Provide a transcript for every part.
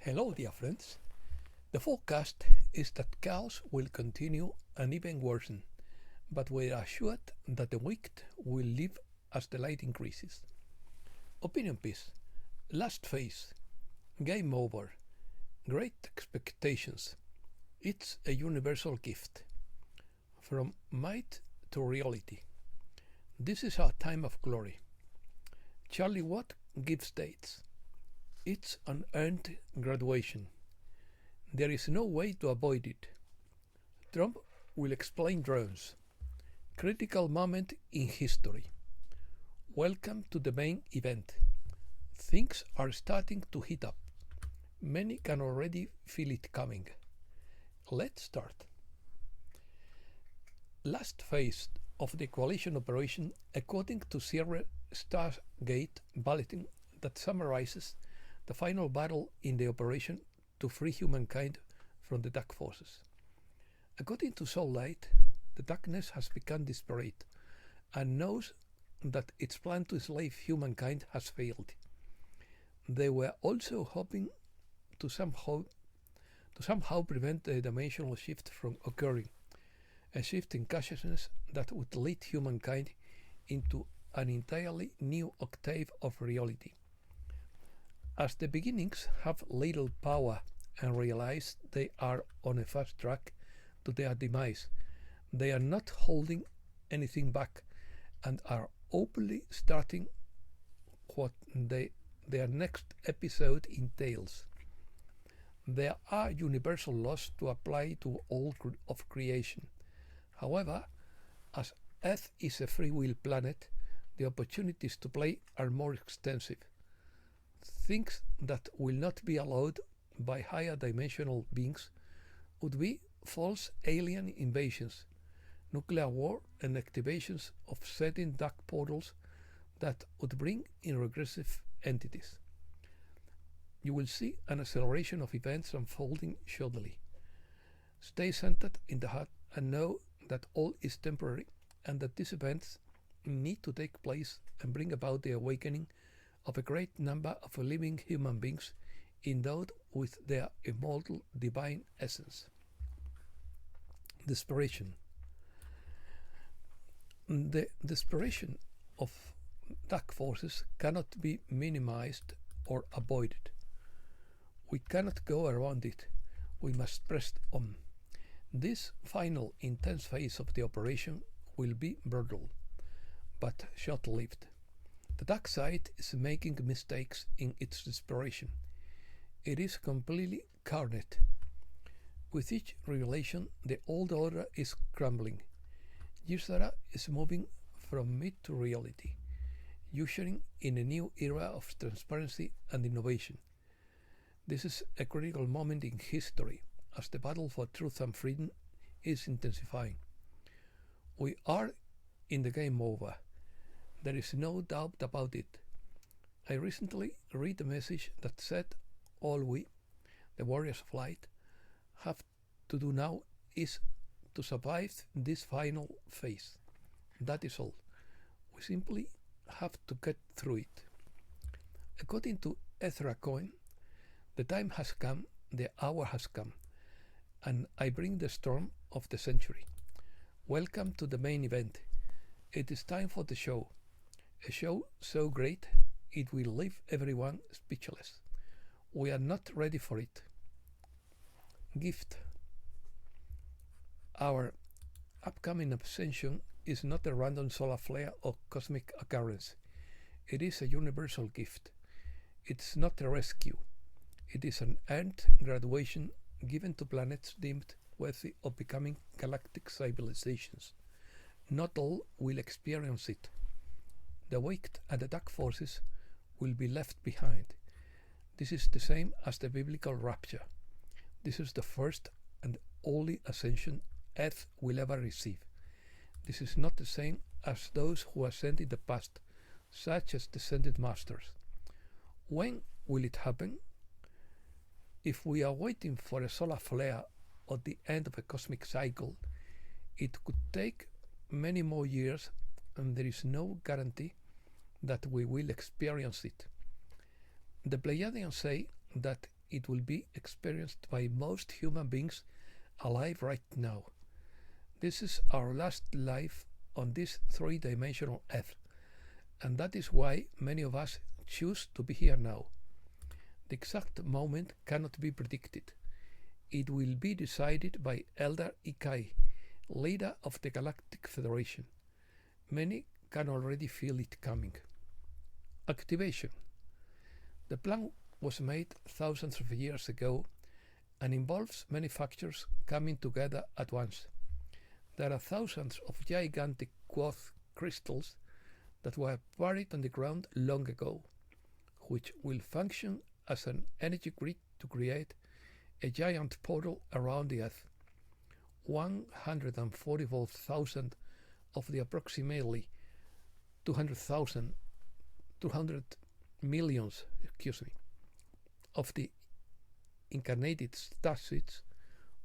Hello, dear friends. The forecast is that chaos will continue and even worsen, but we are assured that the wicked will live as the light increases. Opinion piece. Last phase. Game over. Great expectations. It's a universal gift. From might to reality. This is our time of glory. Charlie Watt gives dates. It's an earned graduation. There is no way to avoid it. Trump will explain drones. Critical moment in history. Welcome to the main event. Things are starting to heat up. Many can already feel it coming. Let's start. Last phase of the coalition operation according to Sierra Stargate bulletin that summarizes the final battle in the operation to free humankind from the dark forces. According to Soullight, the darkness has become desperate and knows that its plan to enslave humankind has failed. They were also hoping to somehow prevent the dimensional shift from occurring, a shift in consciousness that would lead humankind into an entirely new octave of reality. As the beginnings have little power and realize they are on a fast track to their demise, they are not holding anything back and are openly starting what their next episode entails. There are universal laws to apply to all of creation. However, as Earth is a free will planet, the opportunities to play are more extensive. Things that will not be allowed by higher dimensional beings would be false alien invasions, nuclear war, and activations of certain dark portals that would bring in regressive entities. You will see an acceleration of events unfolding shortly. Stay centered in the heart and know that all is temporary and that these events need to take place and bring about the awakening of a great number of living human beings endowed with their immortal divine essence. Desperation. The desperation of dark forces cannot be minimized or avoided. We cannot go around it. We must press on. This final intense phase of the operation will be brutal, but short-lived. The dark side is making mistakes in its desperation. It is completely carnate. With each revelation, the old order is crumbling. Ysera is moving from myth to reality, ushering in a new era of transparency and innovation. This is a critical moment in history as the battle for truth and freedom is intensifying. We are in the game over. There is no doubt about it. I recently read a message that said all we, the warriors of light, have to do now is to survive this final phase. That is all. We simply have to get through it. According to Ezra Cohen, the time has come, the hour has come, and I bring the storm of the century. Welcome to the main event. It is time for the show. A show so great it will leave everyone speechless. We are not ready for it. Gift. Our upcoming ascension is not a random solar flare or cosmic occurrence. It is a universal gift. It's not a rescue. It is an earned graduation given to planets deemed worthy of becoming galactic civilizations. Not all will experience it. The wicked and the dark forces will be left behind. This is the same as the biblical rapture. This is the first and only ascension Earth will ever receive. This is not the same as those who ascended in the past, such as descended masters. When will it happen? If we are waiting for a solar flare or the end of a cosmic cycle, it could take many more years, and there is no guarantee that we will experience it. The Pleiadians say that it will be experienced by most human beings alive right now. This is our last life on this three-dimensional Earth, and that is why many of us choose to be here now. The exact moment cannot be predicted. It will be decided by Elder Ikai, leader of the Galactic Federation. Many can already feel it coming. Activation. The plan was made thousands of years ago and involves many factors coming together at once. There are thousands of gigantic quartz crystals that were buried on the ground long ago, which will function as an energy grid to create a giant portal around the Earth. 144,000 of the approximately 200 millions, of the incarnated starseeds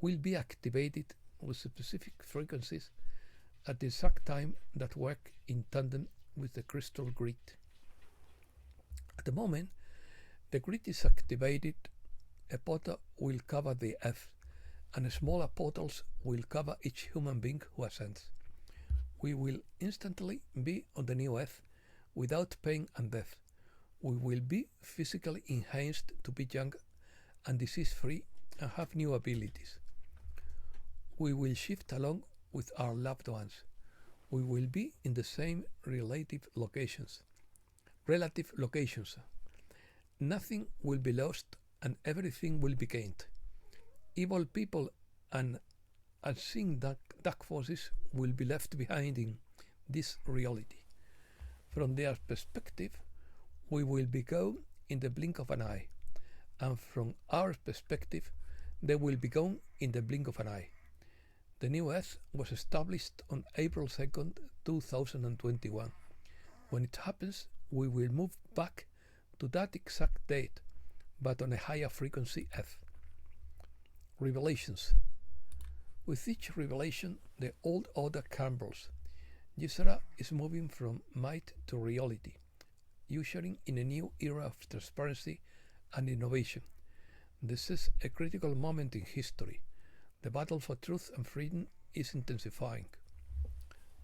will be activated with specific frequencies at the exact time that work in tandem with the crystal grid. At the moment the grid is activated, a portal will cover the Earth, and smaller portals will cover each human being who ascends. We will instantly be on the new Earth without pain and death. We will be physically enhanced to be young and disease-free and have new abilities. We will shift along with our loved ones. We will be in the same relative locations. Nothing will be lost and everything will be gained. Evil people and unseen dark forces will be left behind in this reality. From their perspective, we will be gone in the blink of an eye, and from our perspective, they will be gone in the blink of an eye. The new Earth was established on April 2nd, 2021. When it happens, we will move back to that exact date, but on a higher frequency Earth. Revelations. With each revelation, the old order crumbles. Ysera is moving from might to reality, ushering in a new era of transparency and innovation. This is a critical moment in history. The battle for truth and freedom is intensifying.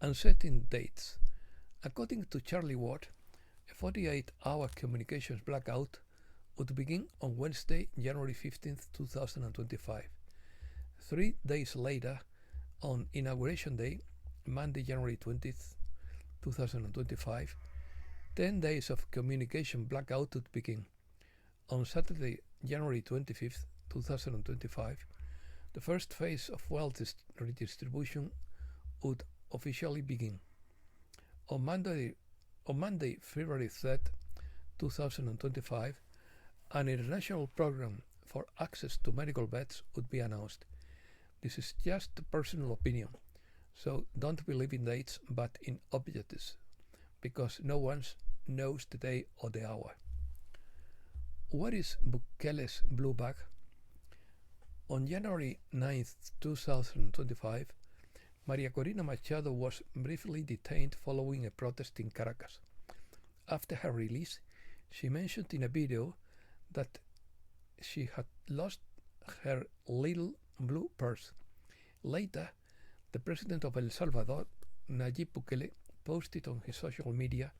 Unsetting dates. According to Charlie Ward, a 48-hour communications blackout would begin on Wednesday, January 15th, 2025. 3 days later, on Inauguration Day, Monday, January 20th, 2025, 10 days of communication blackout would begin. On Saturday, January 25th, 2025, the first phase of wealth redistribution would officially begin. On Monday, February 3rd, 2025, an international program for access to medical beds would be announced. This is just a personal opinion, so don't believe in dates but in objectives, because no one knows the day or the hour. What is Bukele's blue bag? On January 9th, 2025, Maria Corina Machado was briefly detained following a protest in Caracas. After her release, she mentioned in a video that she had lost her little blue purse. Later, the president of El Salvador, Nayib Bukele, posted on his social media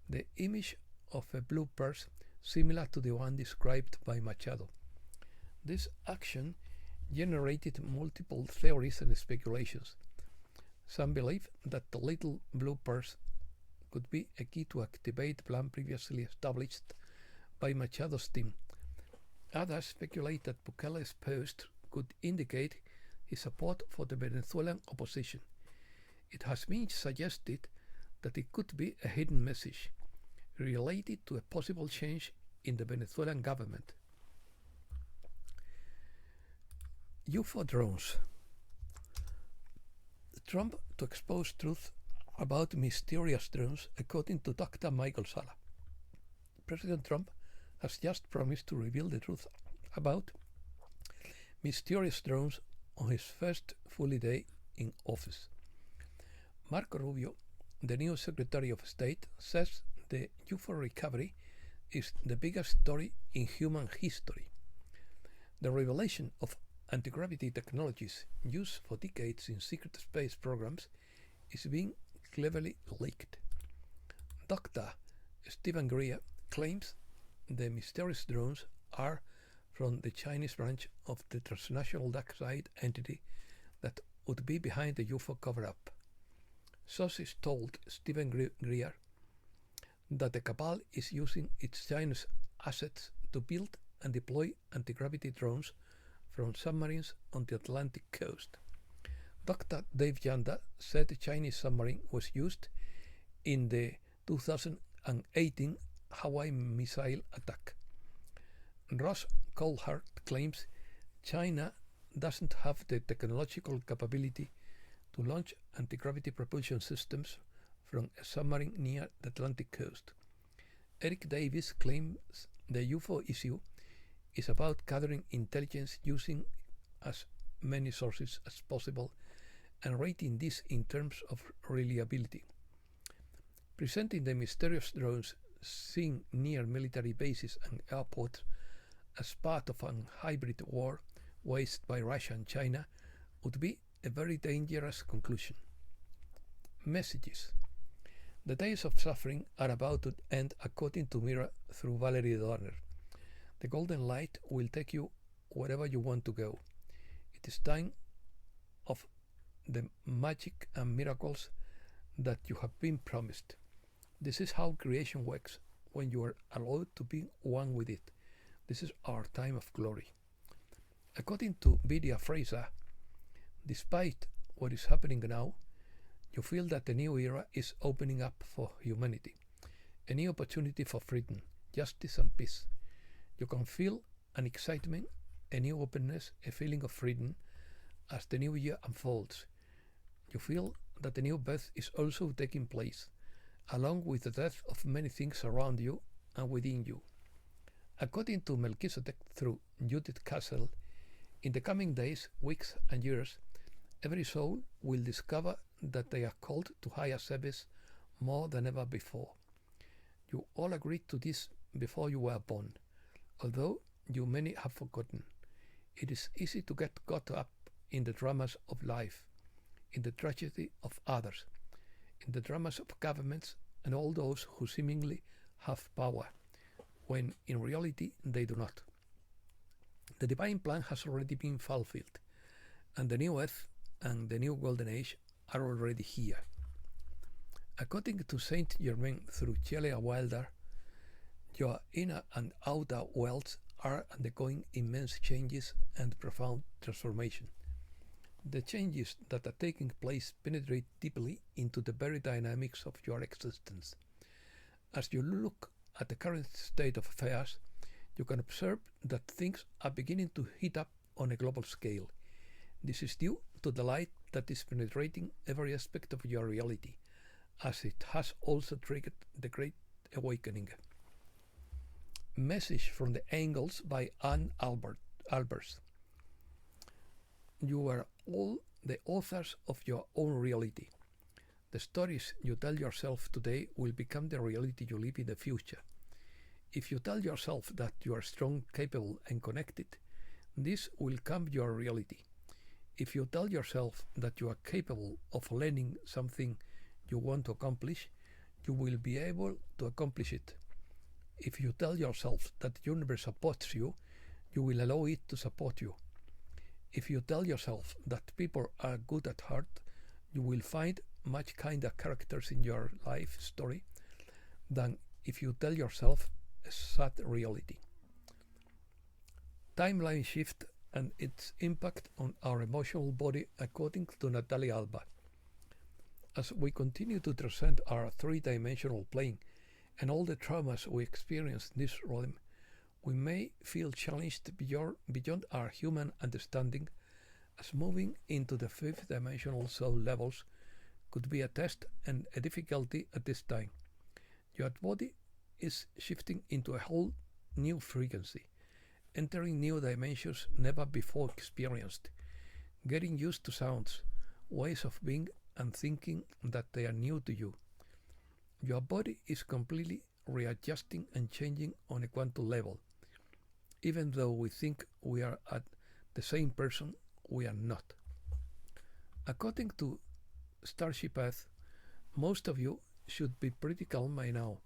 the image of a blue purse similar to the one described by Machado. This action generated multiple theories and speculations. Some believe that the little blue purse could be a key to activate the plan previously established by Machado's team. Others speculate that Bukele's post could indicate his support for the Venezuelan opposition. It has been suggested that it could be a hidden message related to a possible change in the Venezuelan government. UFO drones. Trump to expose truth about mysterious drones, according to Dr. Michael Salla. President Trump has just promised to reveal the truth about mysterious drones on his first full day in office. Marco Rubio, the new Secretary of State, says the UFO recovery is the biggest story in human history. The revelation of anti-gravity technologies used for decades in secret space programs is being cleverly leaked. Dr. Stephen Greer claims the mysterious drones are from the Chinese branch of the transnational dark side entity that would be behind the UFO cover-up. Sources told Stephen Greer that the cabal is using its Chinese assets to build and deploy anti-gravity drones from submarines on the Atlantic coast. Dr. Dave Yanda said the Chinese submarine was used in the 2018 Hawaii missile attack. Ross Coulthard claims China doesn't have the technological capability to launch anti-gravity propulsion systems from a submarine near the Atlantic coast. Eric Davis claims the UFO issue is about gathering intelligence using as many sources as possible and rating this in terms of reliability. Presenting the mysterious drones seen near military bases and airports as part of a hybrid war waged by Russia and China would be a very dangerous conclusion. Messages. The days of suffering are about to end, according to Mira through Valerie Dorner. The golden light will take you wherever you want to go. It is time of the magic and miracles that you have been promised. This is how creation works when you are allowed to be one with it. This is our time of glory. According to Vidya Fraser, despite what is happening now, you feel that a new era is opening up for humanity, a new opportunity for freedom, justice and peace. You can feel an excitement, a new openness, a feeling of freedom as the new year unfolds. You feel that a new birth is also taking place, along with the death of many things around you and within you. According to Melchizedek through Judith Castle, in the coming days, weeks and years, every soul will discover that they are called to higher service more than ever before. You all agreed to this before you were born, although you many have forgotten. It is easy to get caught up in the dramas of life, in the tragedy of others, in the dramas of governments and all those who seemingly have power, when in reality they do not. The divine plan has already been fulfilled, and the new earth and the new golden age are already here. According to Saint Germain through Celia Wilder, your inner and outer worlds are undergoing immense changes and profound transformation. The changes that are taking place penetrate deeply into the very dynamics of your existence. As you look at the current state of affairs, you can observe that things are beginning to heat up on a global scale. This is due to the light that is penetrating every aspect of your reality, as it has also triggered the Great Awakening. Message from the Angels by Anne Albers. You are all the authors of your own reality. The stories you tell yourself today will become the reality you live in the future. If you tell yourself that you are strong, capable, and connected, this will become your reality. If you tell yourself that you are capable of learning something you want to accomplish, you will be able to accomplish it. If you tell yourself that the universe supports you, you will allow it to support you. If you tell yourself that people are good at heart, you will find much kinder characters in your life story than if you tell yourself a sad reality. Timeline shift and its impact on our emotional body, according to Natalie Alba. As we continue to transcend our three-dimensional plane and all the traumas we experience in this realm, we may feel challenged beyond our human understanding, as moving into the fifth dimensional soul levels could be a test and a difficulty at this time. Your body is shifting into a whole new frequency, entering new dimensions never before experienced, getting used to sounds, ways of being and thinking that they are new to you. Your body is completely readjusting and changing on a quantum level. Even though we think we are at the same person, we are not. According to Starship Earth, most of you should be pretty calm by now,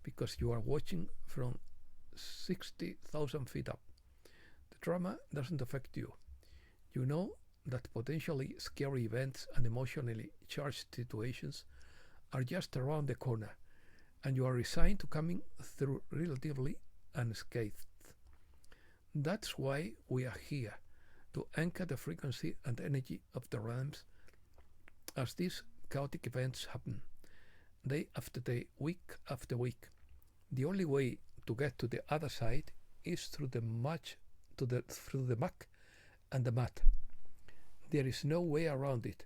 because you are watching from 60,000 feet up. The drama doesn't affect you. You know that potentially scary events and emotionally charged situations are just around the corner, and you are resigned to coming through relatively unscathed. That's why we are here, to anchor the frequency and energy of the realms as these chaotic events happen, day after day, week after week. The only way to get to the other side is through the muck and the mud. There is no way around it,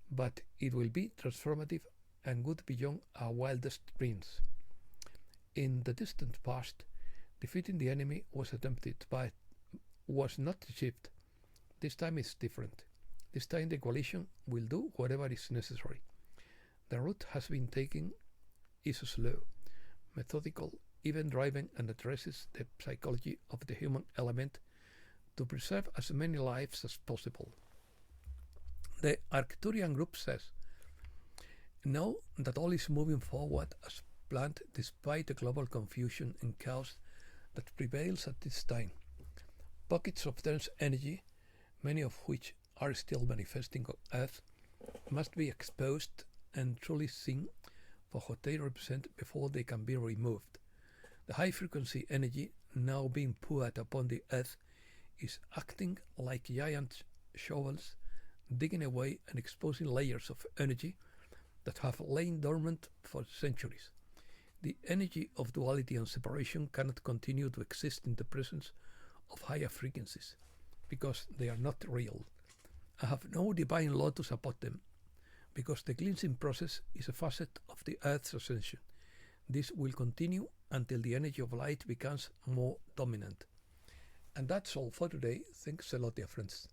but it will be transformative and good beyond our wildest dreams. In the distant past, defeating the enemy was attempted, but was not achieved. This time it's different. This time the coalition will do whatever is necessary. The route has been taken is slow, methodical, event-driven, and addresses the psychology of the human element to preserve as many lives as possible. The Arcturian group says, know that all is moving forward as planned despite the global confusion and chaos that prevails at this time. Pockets of dense energy, many of which are still manifesting on Earth, must be exposed and truly seen for what they represent before they can be removed. The high-frequency energy now being poured upon the Earth is acting like giant shovels, digging away and exposing layers of energy that have lain dormant for centuries. The energy of duality and separation cannot continue to exist in the presence of higher frequencies, because they are not real. I have no divine law to support them, because the cleansing process is a facet of the Earth's ascension. This will continue until the energy of light becomes more dominant. And that's all for today. Thanks a lot, dear friends.